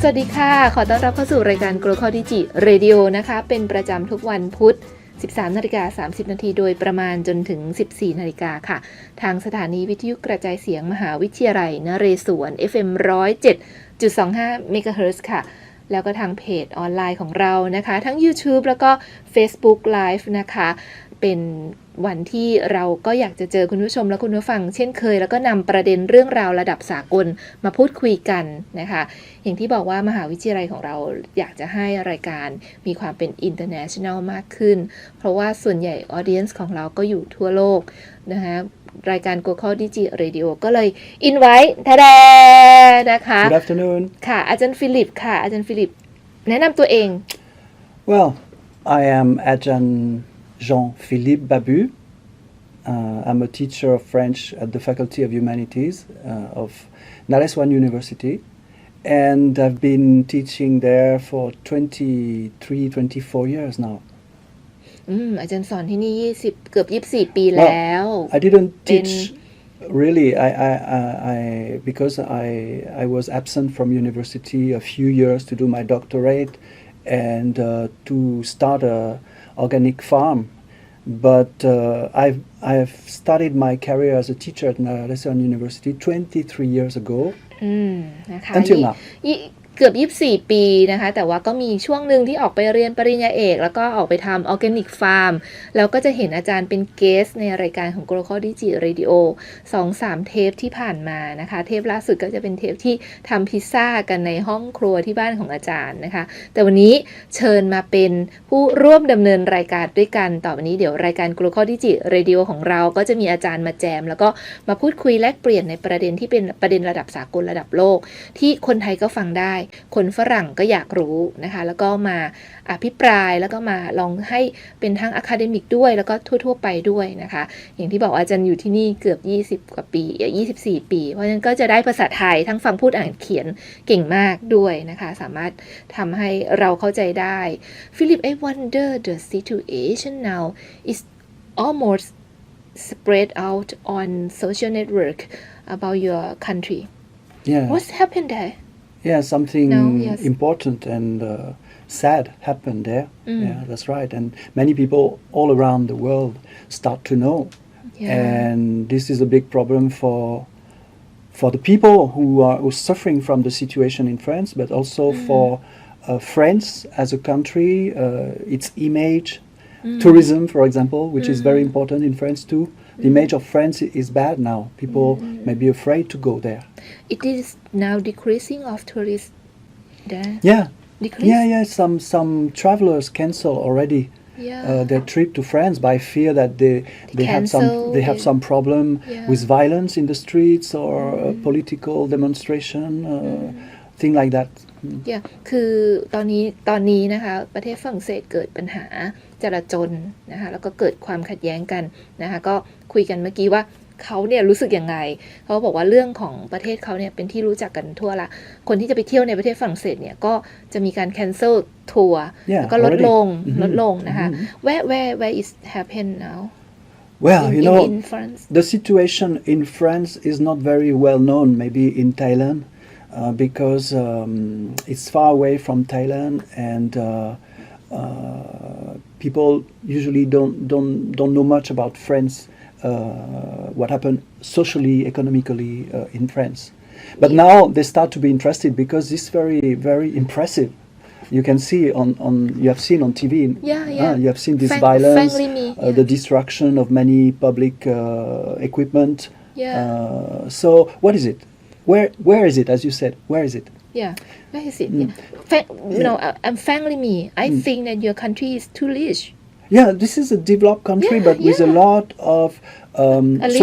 สวัสดีค่ะขอต้อนรับเข้าสู่รายการ Glocal Digiradio นะคะเป็นประจำทุกวันพุธ 13:30 น.โดยประมาณจนถึง 14 นาฬิกาค่ะทางสถานีวิทยุกระจายเสียงมหาวิทยาลัยนเรศวร FM 107.25 เมกะเฮิรตซ์ค่ะแล้วก็ทางเพจออนไลน์ของเรานะคะทั้ง YouTube แล้วก็ Facebook Live นะคะเป็นวันที่เราก็อยากจะเจอคุณผู้ชมและคุณผู้ฟังเช่นเคยแล้วก็นำประเด็นเรื่องราวระดับสากลมาพูดคุยกันนะคะอย่างที่บอกว่ามหาวิทยาลัยของเราอยากจะให้รายการมีความเป็น international มากขึ้นเพราะว่าส่วนใหญ่ audience ของเราก็อยู่ทั่วโลกนะคะรายการ Glocal Digiradio ก็เลย invite ทะแดนะคะ Good afternoon ค่ะอาจารย์ฟิลิปค่ะอาจารย์ฟิลิปแนะนำตัวเอง Well I am Ajahn Jean-Philippe Babu. I'm a teacher of French at the Faculty of Humanities of Naresuan University, and I've been teaching there for 24 years now. อาจารย์สอนที่นี่20เกือบ24ปีแล้ว I didn't teach really because I was absent from university a few years to do my doctorate and to start a organic farm, but I've started my career as a teacher at Naresuan University 23 years ago นะคะ until now เกือบ24ปีนะคะแต่ว่าก็มีช่วงหนึ่งที่ออกไปเรียนปริญญาเอกแล้วก็ออกไปทำออร์แกนิกฟาร์มแล้วก็จะเห็นอาจารย์เป็นเกสในรายการของ Glocal Digiradio 2-3 เทปที่ผ่านมานะคะเทปล่าสุดก็จะเป็นเทปที่ทำพิซซ่ากันในห้องครัวที่บ้านของอาจารย์นะคะแต่วันนี้เชิญมาเป็นผู้ร่วมดำเนินรายการด้วยกันต่อไปนี้เดี๋ยวรายการ Glocal Digiradio ของเราก็จะมีอาจารย์มาแจมแล้วก็มาพูดคุยแลกเปลี่ยนในประเด็นที่เป็นประเด็นระดับสากลระดับโลกที่คนไทยก็ฟังได้คนฝรั่งก็อยากรู้นะคะแล้วก็มาอภิปรายแล้วก็มาลองให้เป็นทั้งอะคาเดมิกด้วยแล้วก็ทั่วๆไปด้วยนะคะอย่างที่บอกอาจารย์อยู่ที่นี่เกือบ20กว่าปี24ปีเพราะฉะนั้นก็จะได้ภาษาไทยทั้งฟังพูดอ่านเขียนเก่งมากด้วยนะคะสามารถทำให้เราเข้าใจได้ Philip I wonder the situation now is almost spread out on social network about your country. What's happened there? Yeah, something important and sad happened there. Yeah, that's right. And many people all around the world start to know. And this is a big problem for the people who are suffering from the situation in France, but also for France as a country, its image, tourism, for example, which is very important in France too. The image of France is bad now. People may be afraid to go there. It is now decreasing of tourists there. Yeah. Decrease? Yeah. Some travelers cancel already their trip to France by fear that they have some problem with violence in the streets or political demonstration, thing like that. Yeah. คือตอนนี้นะคะประเทศฝรั่งเศสเกิดปัญหาจลาจลนะคะแล้วก็เกิดความขัดแย้งกันนะคะก็คุยกันเมื่อกี้ว่าเขาเนี่ยรู้สึกยังไงเขาบอกว่าเรื่องของประเทศเขาเนี่ยเป็นที่รู้จักกันทั่วละคนที่จะไปเที่ยวในประเทศฝรั่งเศสเนี่ยก็จะมีการ cancel ทัวร์แล้วก็ลดลงนะคะ where is happen now Well, in France? The situation in France is not very well known, maybe in Thailand, because it's far away from Thailand, and people usually don't know much about France, what happened socially, economically in France. But now they start to be interested because it's very, very impressive. You can see you have seen on TV. You have seen this violence, the destruction of many public equipment. So what is it? Where is it? As you said, where is it? Yeah, where is it? I'm frankly me. I think that your country is too rich. Yeah, this is a developed country, but with a lot of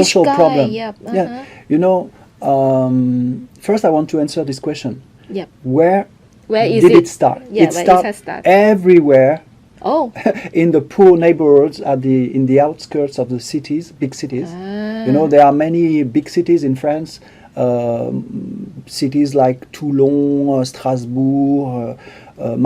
social problems. First I want to answer this question. Where did it start? It started everywhere. Oh. In the poor neighborhoods in the outskirts of the cities, big cities. There are many big cities in France. Cities like Toulon, Strasbourg,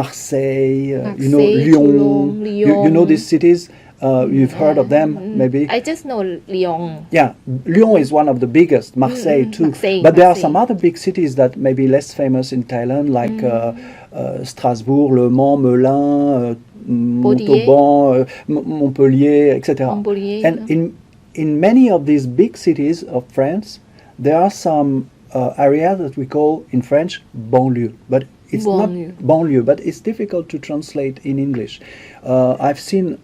Marseille, Lyon. You know these cities. You've heard of them, maybe. I just know Lyon. Yeah, Lyon is one of the biggest. Marseille too. But there are some other big cities that may be less famous in Thailand, like Strasbourg, Le Mans, Melun, Montauban, Montpellier, etc. And in many of these big cities of France, there are some areas that we call in French banlieue, but it's not banlieue, but it's difficult to translate in English. I've seen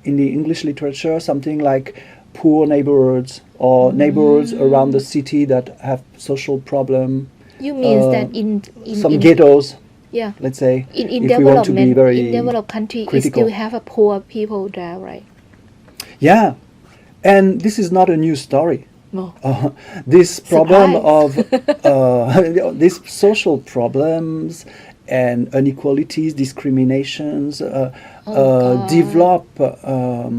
in the English literature something like poor neighborhoods or neighborhoods around the city that have social problem. You mean that in some ghettos? Yeah. Let's say in if we want to be very in developed country, you critical. still have a poor people there, right? Yeah, and this is not a new story. No. This problem of these social problems and inequalities, discriminations develop a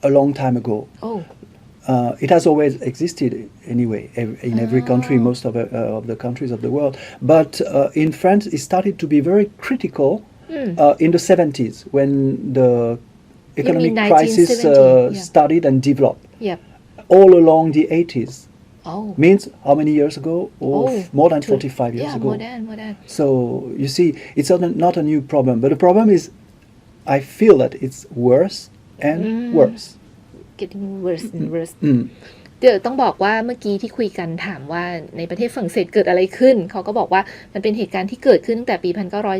long time ago. Oh. It has always existed anyway in every country, most of the countries of the world. But in France, it started to be very critical in the 70s when the economic crisis started and developed. Yep. All along the 80s. Oh. Means how many years ago? More than 45 years ago. More than. So you see, it's not a new problem. But the problem is, I feel that it's worse and worse. Getting worse and worse. เดี๋ยวต้องบอกว่าเมื่อกี้ที่คุยกันถามว่าในประเทศฝรั่งเศสเกิดอะไรขึ้นเขาก็บอกว่ามันเป็นเหตุการณ์ที่เกิดขึ้นตั้งแต่ปี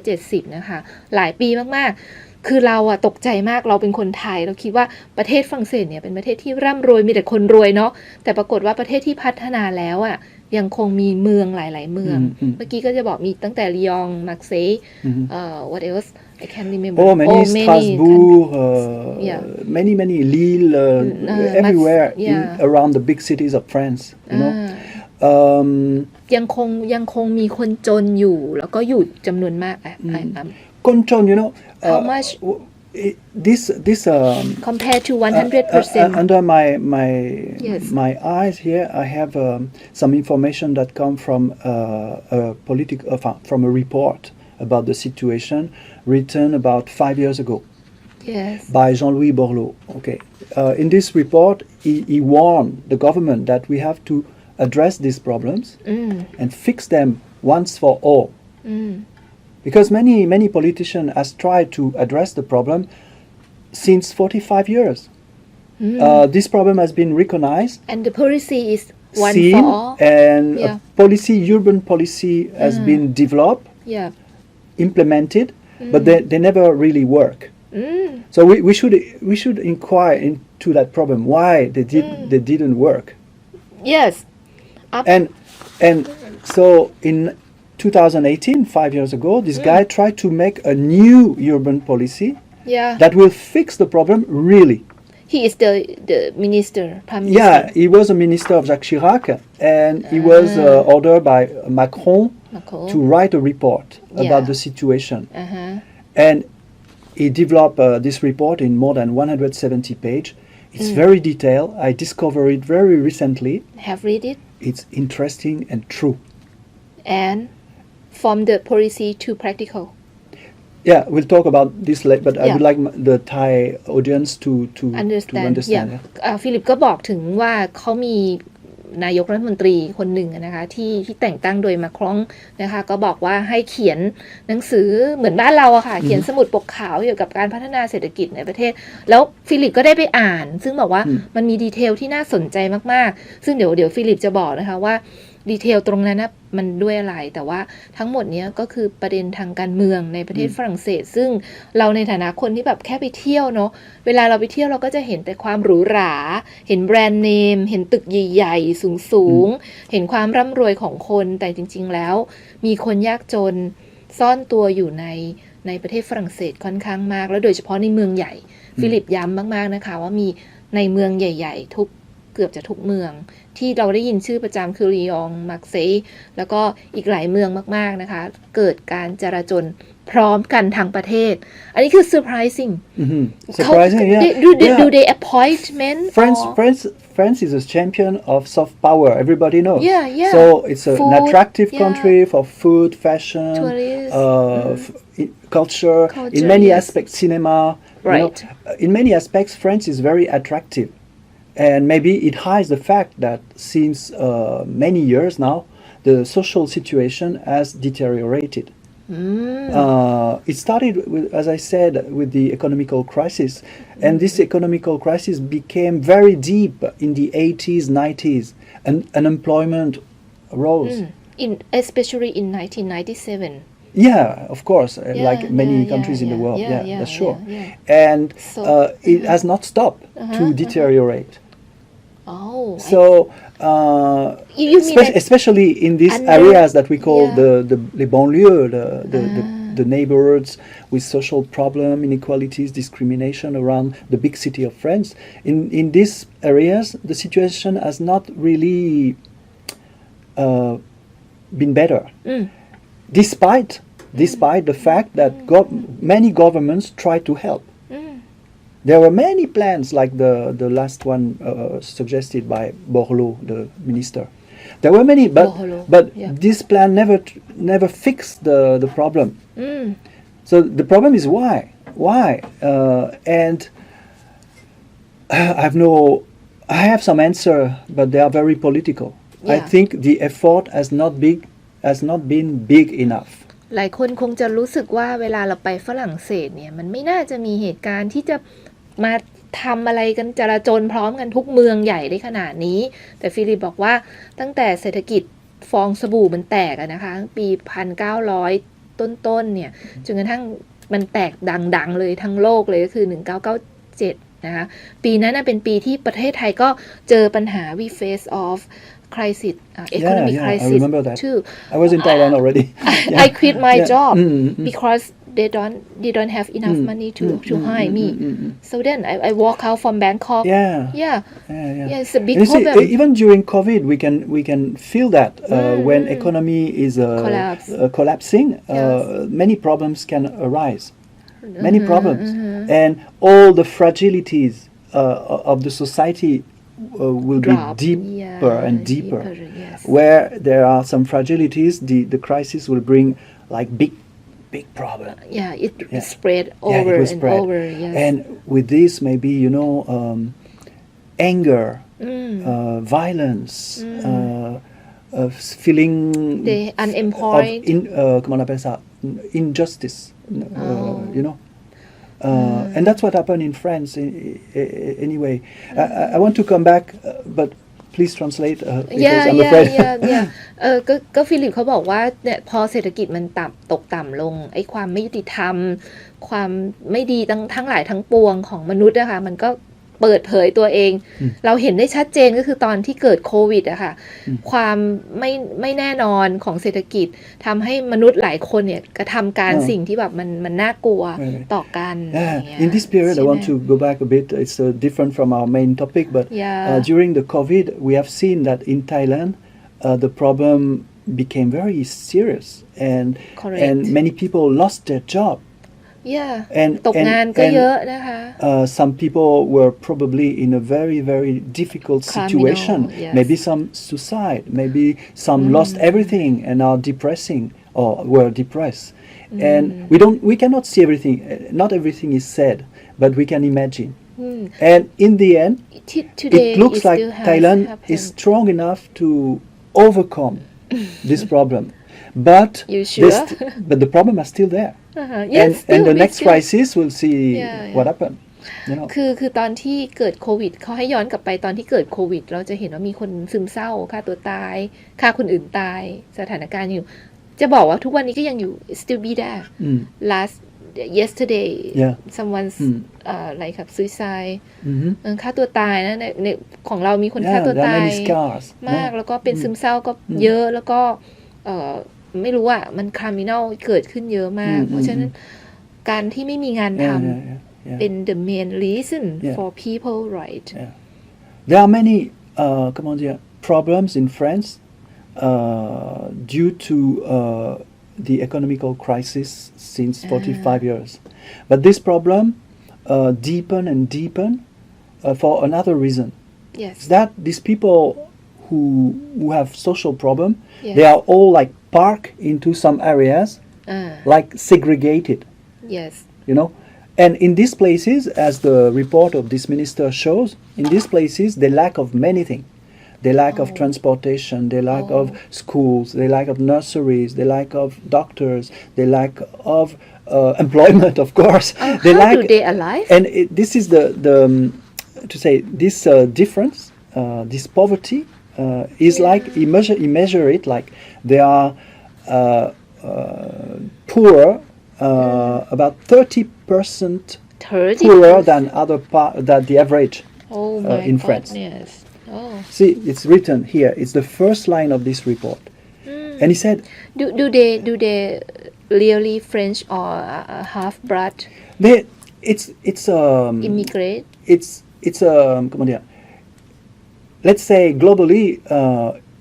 1970 นะคะหลายปีมากๆคือเราตกใจมากเราเป็นคนไทยเราคิดว่าประเทศฝรั่งเศสเนี่ยเป็นประเทศที่ร่ำรวยมีแต่คนรวยเนาะแต่ปรากฏว่าประเทศที่พัฒนาแล้วยังคงมีเมืองหลายๆเมืองเมื่อกี้ก็จะบอกมีตั้งแต่ลียงมาร์เซย์what else I can't remember many Strasbourg many Lille everywhere around the big cities of France you know ยังคงมีคนจนอยู่แล้วก็อยู่จำนวนมากคนจน you know how much this compared to 100% under my eyes here I have some information that come from from a report about the situation written about 5 years ago. Yes. By Jean-Louis Borloo. Okay. In this report, he warned the government that we have to address these problems and fix them once for all. Because many politicians has tried to address the problem since 45 years. This problem has been recognized. And the policy is one seen, for all. And urban policy has been developed, implemented, but they never really work. So we should inquire into that problem, why they didn't work. Yes. And so in 2018, 5 years ago, this guy tried to make a new urban policy that will fix the problem really. He is the minister, Prime Minister. Yeah, he was a minister of Jacques Chirac, and he was ordered by Macron to write a report about the situation. And he developed this report in more than 170 pages. It's very detailed. I discovered it very recently. Have read it? It's interesting and true. And from the policy to practical. Yeah, we'll talk about this later, but I would like the Thai audience to understand.ฟิลิปก็บอกถึงว่าเขามีนายกรัฐมนตรีคนหนึ่งนะคะที่แต่งตั้งโดยมาครองนะคะก็บอกว่าให้เขียนหนังสือเหมือนบ้านเราอะค่ะเขียนสมุดปกขาวเกี่ยวกับการพัฒนาเศรษฐกิจในประเทศแล้วฟิลิปก็ได้ไปอ่านซึ่งบอกว่ามันมีดีเทลที่น่าสนใจมากๆซึ่งเดี๋ยวฟิลิปจะบอกนะคะว่าดีเทลตรงนั้นนะมันด้วยอะไรแต่ว่าทั้งหมดนี้ก็คือประเด็นทางการเมืองในประเทศฝรั่งเศสซึ่งเราในฐานะคนที่แบบแค่ไปเที่ยวเนาะเวลาเราไปเที่ยวเราก็จะเห็นแต่ความหรูหราเห็นแบรนด์เนมเห็นตึกใหญ่ๆสูงๆเห็นความร่ำรวยของคนแต่จริงๆแล้วมีคนยากจนซ่อนตัวอยู่ในประเทศฝรั่งเศสค่อนข้างมากแล้วโดยเฉพาะในเมืองใหญ่ฟิลิปย้ำมากๆนะคะว่ามีในเมืองใหญ่ๆเกือบจะทุกเมืองที่เราได้ยินชื่อประจำคือลียงมาร์เซย์แล้วก็อีกหลายเมืองมากๆนะคะเกิดการจราจร พร้อมกันทั้งประเทศอันนี้คือ surprising surprising do they appointment France is a champion of soft power everybody knows so it's an attractive country for food fashion culture in many aspects cinema right in many aspects France is very attractive and maybe it hides the fact that since many years now the social situation has deteriorated. It started with, as I said, with the economical crisis, and this economical crisis became very deep in the 80s, 90s, and unemployment rose. Especially in 1997. Yeah, of course, like many countries in the world. That's sure. And it has not stopped to deteriorate. Oh. So, especially in these areas that we call the banlieues, the neighborhoods with social problem, inequalities, discrimination around the big city of France. In these areas, the situation has not really been better, despite the fact that many governments try to help. There were many plans like the last one suggested by Borloo, the minister. There were many, but this plan never fixed the problem. So the problem is why? And I have some answer, but they are very political. I think the effort has not been big enough. หลายคนคงจะรู้สึกว่าเวลาเราไปฝรั่งเศสเนี่ยมันไม่น่าจะมีเหตุการณ์ที่จะมาทำอะไรกันจราจรพร้อมกันทุกเมืองใหญ่ได้ขนาดนี้แต่ฟิลิปบอกว่าตั้งแต่เศรษฐกิจฟองสบู่มันแตกนะคะปี 1900 ต้นๆเนี่ยจนกระทั่งมันแตกดังๆเลยทั้งโลกเลยก็คือ1997นะคะปีนั้นเป็นปีที่ประเทศไทยก็เจอปัญหา we face off crisis economic crisis I remember that too I was in Thailand already I quit my job because they don't have enough money to hire me so then I walk out from Bangkok it's a big problem even during COVID we can feel that when economy is collapsing many problems can arise many problems and all the fragilities of the society will be deeper and deeper where there are some fragilities the crisis will bring like big problem it spread over and over and with this maybe anger violence feeling the unemployed injustice and that's what happened in France anyway I want to come back but please translate because I'm afraid ก็ฟิลิปเขาบอกว่าเนี่ยพอเศรษฐกิจมันตกต่ำลงไอ้ความไม่ยุติธรรมความไม่ดีทั้งหลายทั้งปวงของมนุษย์นะคะมันก็เปิดเผยตัวเองเราเห็นได้ชัดเจนก็คือตอนที่เกิดโควิดอะค่ะความไม่แน่นอนของเศรษฐกิจทำให้มนุษย์หลายคนเนี่ยกระทำการสิ่งที่แบบมันน่ากลัวต่อกัน In this period I want to go back a bit it's different from our main topic but during the COVID we have seen that in Thailand the problem became very serious and many people lost their jobตกงานก็เยอะนะคะ some people were probably in a very very difficult situation maybe some suicide maybe some lost everything and are depressing or were depressed and we cannot see everything not everything is said but we can imagine and in the end it looks like Thailand is strong enough to overcome this problem but but the problem is still there and the next crisis we'll see what happened คือตอนที่เกิดโควิดเขาให้ย้อนกลับไปตอนที่เกิดโควิดเราจะเห็นว่ามีคนซึมเศร้าฆ่าตัวตายฆ่าคนอื่นตายสถานการณ์อยู่จะบอกว่าทุกวันนี้ก็ยังอยู่ still be there yesterday someone's like suicide ฆ่าตัวตายนะในของเรามีคนฆ่าตัวตายมากแล้วก็เป็นซึมเศร้าก็เยอะแล้วก็ไม่รู้อ่ะมันคริมินัลเกิดขึ้นเยอะมากเพราะฉะนั้นการที่ไม่มีงานทำเป็น the main reason for people right there are many problems in France due to the economical crisis since 45 years. But this problem deepen and deepen for another reason. Yes. Is that these people who have social problem, Yes. they are all like parked into some areas, like segregated, Yes. you know. And in these places, as the report of this minister shows, in these places they lack of many things. They lack of transportation, they lack of schools, they lack of nurseries, they lack of doctors, they lack of employment, of course. They How lack, do they alive? and this is the to say this difference, this poverty is like you measure it like they are poor, about 30% 30. poorer than than the average Oh my in France. goodness. Oh. See, it's written here. It's the first line of this report, and he said, Do they really French or half blood it's immigrate? it's comment dire, let's say globally,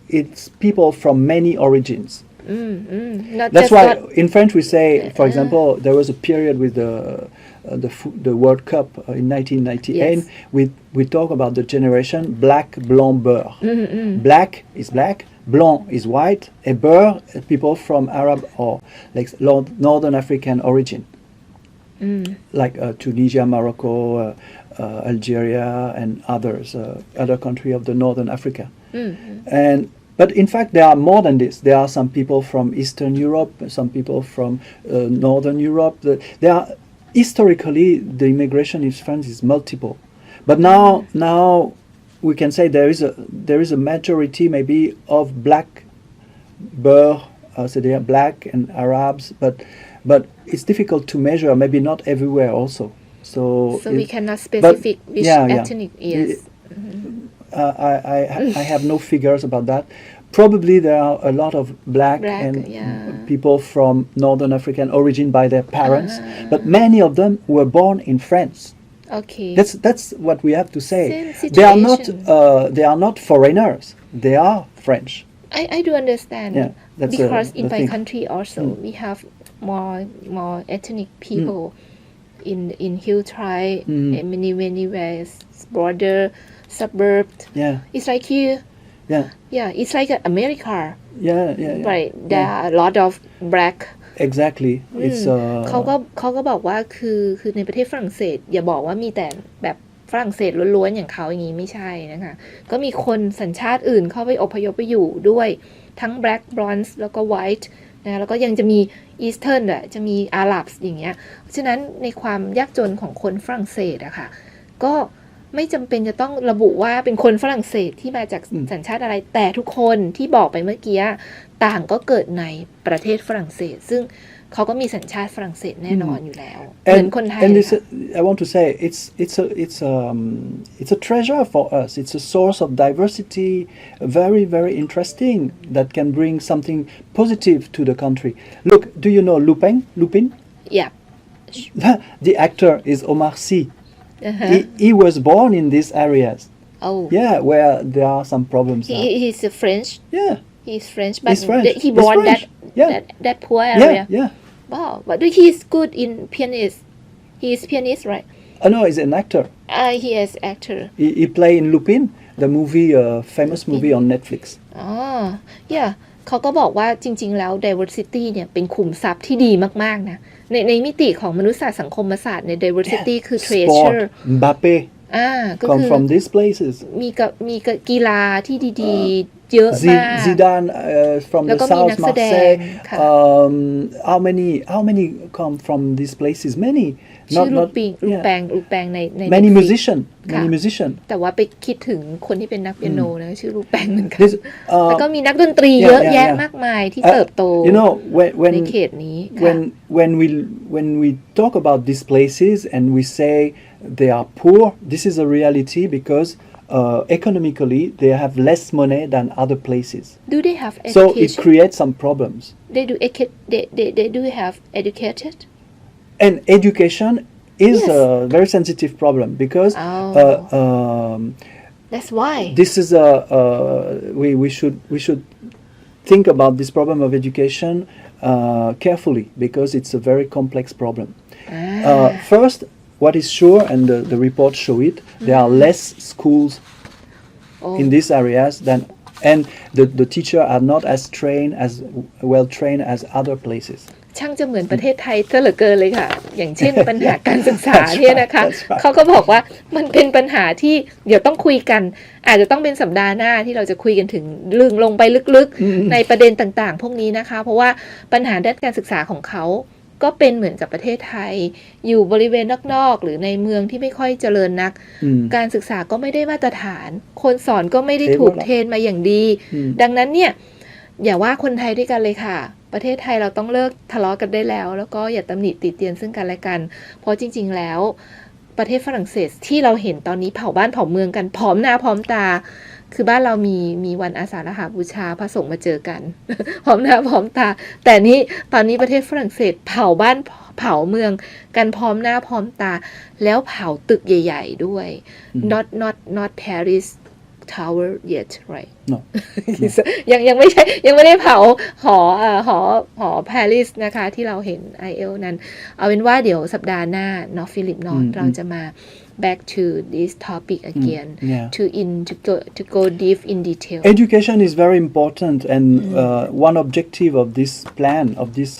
it's people from many origins. Not That's just why not, in French we say, for example, there was a period with the World Cup in 1998. Yes. We talk about the generation black, blanc, beurre. Black is black, blanc is white, and beurre people from Arab or like Northern African origin, like Tunisia, Morocco, Algeria, and others, other country of the Northern Africa. But in fact, there are more than this. There are some people from Eastern Europe, some people from Northern Europe. There are historically the immigration in France is multiple, but now we can say there is a majority maybe of black, beurre, so they are black and Arabs, but it's difficult to measure. Maybe not everywhere also. So we cannot specific which yeah, yeah. ethnic is. I have no figures about that. Probably there are a lot of black and people from Northern African origin by their parents, but many of them were born in France. Okay. That's what we have to say. Same They are not foreigners. They are French. I do understand. Yeah, that's because the in my thing. country also we have more ethnic people in hill tribe in many ways, border, suburb. Yeah. It's like here. Yeah. Yeah, it's like America. Yeah. Right. There are a lot of black. Exactly. It's เขาก็บอกว่าคือในประเทศฝรั่งเศสอย่าบอกว่ามีแต่แบบฝรั่งเศสล้วนๆอย่างเขาอย่างนี้ไม่ใช่นะคะก็มีคนสัญชาติอื่นเข้าไปอพยพไปอยู่ด้วยทั้ง black bronze แล้วก็ white นะแล้วก็ยังจะมี eastern อ่ะจะมีอาหรับอย่างเงี้ยฉะนั้นในความยากจนของคนฝรั่งเศสอะค่ะก็ไม่จำเป็นจะต้องระบุว่าเป็นคนฝรั่งเศสที่มาจากสัญชาติอะไรแต่ทุกคนที่บอกไปเมื่อกี้ต่างก็เกิดในประเทศฝรั่งเศสซึ่งเขาก็มีสัญชาติฝรั่งเศสแน่นอนอยู่แล้วเหมือนคนไทย And this, I want to say it's a treasure for us. It's a source of diversity, very interesting that can bring something positive to the country. Look, do you know Lupin? Yeah. The actor is Omar Sy. He was born in these areas. Oh. Yeah, where there are some problems. He's French. Yeah. He's French, but He's French. he born that poor area. Yeah. Wow, but he's good in pianist. He is pianist, right? No, he's an actor. He is actor. He played in Lupin, the movie, famous movie on Netflix. Yeah. เขาก็บอกว่าจริงๆแล้ว diversity เนี่ยเป็นขุมทรัพย์ที่ดีมากๆนะในมิติของมนุษยศาสตร์สังคมศาสตร์ใน diversity คือ treasure. Sport, Mbappe. ก็ come คือ from these places. มีกีฬาที่ดีๆเยอะมาก Zidane from the South Marseille. How many come from these places? Many. ชื่อลูกแปงใน many musician แต่ว่าไปคิดถึงคนที่เป็นนักเปียโนนะชื่อลูกแปงเหมือนกันแล้วก็มีนักดนตรีเยอะแยะมากมายที่เติบโตในเขตนี้ when we talk about these places and we say they are poor, this is a reality because economically they have less money than other places. Do they have education? So it creates some problems. They do have educated? And education is a very sensitive problem because that's why this is we should think about this problem of education carefully because it's a very complex problem. First, what is sure, and the reports show it, there are less schools in these areas and the teachers are not as well trained as other places. ช่างจะเหมือนประเทศไทยซะเหลือเกินเลยค่ะอย่างเช่นปัญหาการศึกษาเนี่ยนะคะเขาก็บอกว่ามันเป็นปัญหาที่เดี๋ยวต้องคุยกันอาจจะต้องเป็นสัปดาห์หน้าที่เราจะคุยกันถึงลงไปลึกๆในประเด็นต่างๆพวกนี้นะคะเพราะว่าปัญหาด้านการศึกษาของเขาก็เป็นเหมือนกับประเทศไทยอยู่บริเวณนอกๆหรือในเมืองที่ไม่ค่อยเจริญนักการศึกษาก็ไม่ได้มาตรฐานคนสอนก็ไม่ได้ถูกเทรนมาอย่างดีดังนั้นเนี่ยอย่าว่าคนไทยด้วยกันเลยค่ะประเทศไทยเราต้องเลิกทะเลาะกันได้แล้วก็อย่าตำหนิติเตียนซึ่งกันและกันเพราะจริงๆแล้วประเทศฝรั่งเศสที่เราเห็นตอนนี้เผาบ้านเผาเมืองกันพร้อมหน้าพร้อมตาคือบ้านเรามีวันอาสาฬหบูชาพระสงฆ์มาเจอกัน พร้อมหน้าพร้อมตาแต่นี้ตอนนี้ประเทศฝรั่งเศสเผาบ้านเผาเมืองกันพร้อมหน้าพร้อมตาแล้วเผาตึกใหญ่ๆด้วย not Paris Tower yet right no ยังไม่ใช่ยังไม่ได้เผาหอปารีสนะคะที่เราเห็น IL นั้นเอาเป็นว่าเดี๋ยวสัปดาห์หน้าเนาะฟิลิปเนาะเราจะมา back to this topic again to go deep in detail. Education is very important, and one objective of this plan, of this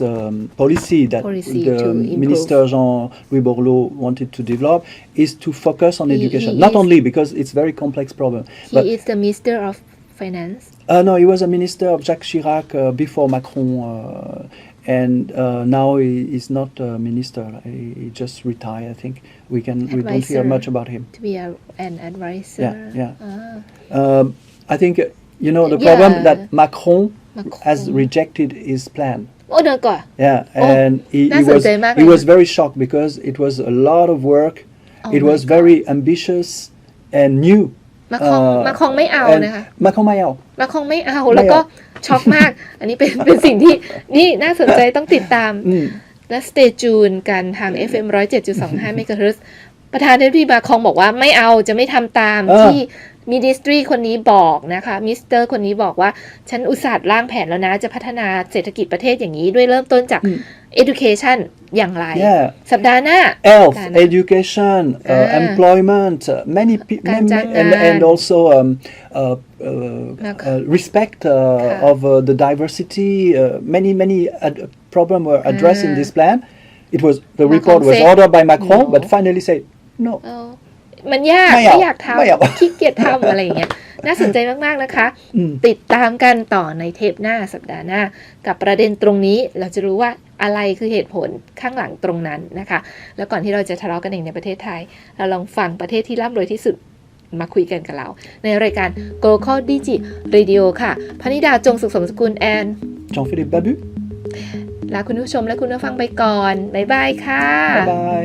policy that the Minister Jean-Louis Borloo wanted to develop, is to focus on education. Not only because it's a very complex problem. He is the Minister of Finance? No, he was a minister of Jacques Chirac before Macron. And now he is not a minister. He just retired. I think we don't hear much about him. To be an advisor. Yeah. I think the problem that Macron has rejected his plan. Oh no, God. Yeah, and he was very shocked because it was a lot of work. It was very ambitious and new. มาคงไม่เอานะคะมาคงไม่เอาแล้วก็ช็อกมากอันนี้เป็นสิ่งที่นี่น่าสนใจต้องติดตามและ stay tuned กันทาง FM 107.25 MHz ประธานาธิบดีมาคงบอกว่าไม่เอาจะไม่ทำตามที่Ministry คนนี้บอกนะคะมิสเตอร์คนนี้บอกว่าฉันอุตส่าห์ร่างแผนแล้วนะจะพัฒนาเศรษฐกิจประเทศอย่างนี้ด้วยเริ่มต้นจาก education อย่างไรสัปดาห์หน้า health education employment and also respect of the diversity many problems were addressed in this plan. The report was ordered by Macron but finally said no. มันยากไม่อยากทำขี้เกียจทำอะไรอย่างเงี้ยน่าสนใจมากๆนะคะติดตามกันต่อในเทปหน้าสัปดาห์หน้ากับประเด็นตรงนี้เราจะรู้ว่าอะไรคือเหตุผลข้างหลังตรงนั้นนะคะแล้วก่อนที่เราจะทะเลาะกันเองในประเทศไทยเราลองฟังประเทศที่ร่ำรวยที่สุดมาคุยกันกับเราในรายการ Glocal Digiradio ค่ะพนิดาจงสุขสมสกุลแอน Jean-Philippe Babu ลาคุณผู้ชมและคุณผู้ฟังไปก่อนบ๊ายบายค่ะบ๊ายบาย